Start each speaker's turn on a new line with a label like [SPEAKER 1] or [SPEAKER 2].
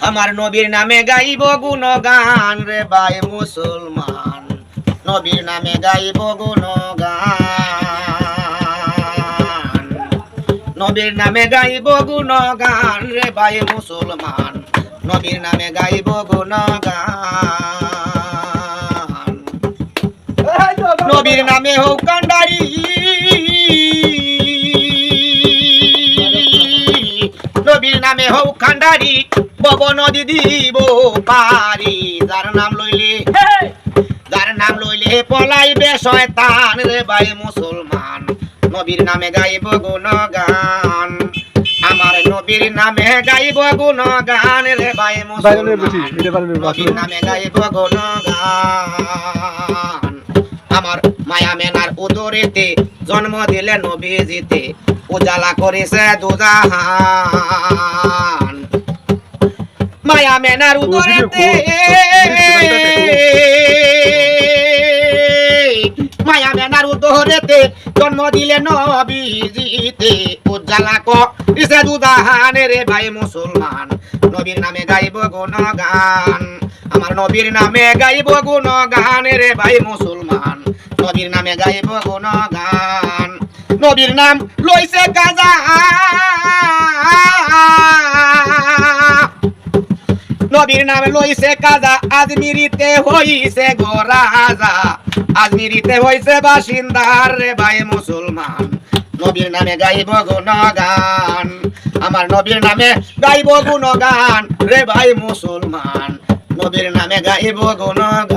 [SPEAKER 1] আমার নবীর নামে গাইব গুণগান রে ভাই মুসলমান, নবীর নামে গাইব গুণগান, নবীর নামে গাইব গুণগান রে ভাই মুসলমান, নবীর নামে গাইব গুণগান। নবীর নামে হোক কান্ডারি, নবীর নামে হোক কান্ডারি, বব নদী দিব পারি। যার নাম লইলে, যার নাম লইলে পলাইবে শয়তান রে ভাই মুসলমান, নবীর নামে গাইব গুণগান, আমার নবীর নামে গাইব গুণগান রে ভাই মুসলমান, নবীর নামে গাইব গুণগান। আমার মায়া মেনার উদরেতে জন্ম দিলে নবীজিতে, উজালা করেছে দুজাহান। মায়া মেনার উদরেতে, মায়া মেনার উদরেতে জন্ম দিলে নবীজিতে, উজালা করেছে দুজাহান রে ভাই মুসলমান, নবীর নামে গাইব গুণগান, আমার নবীর নামে গাইব গুণগান রে ভাই মুসলমান, নবীর নামে গাইব গুণগান। নবীর নাম লইছে গাজা, নবীর নাম লইছে কাজা, আজমিরিতে হইছে গোরাজা, আজমিরিতে হইছে বাসিন্দার রে ভাই মুসলমান, নবীর নামে গাইব গুণগান, আমার নবীর নামে গাইব গুণগান রে ভাই মুসলমান, নবীর নামে গাইব গুণগান।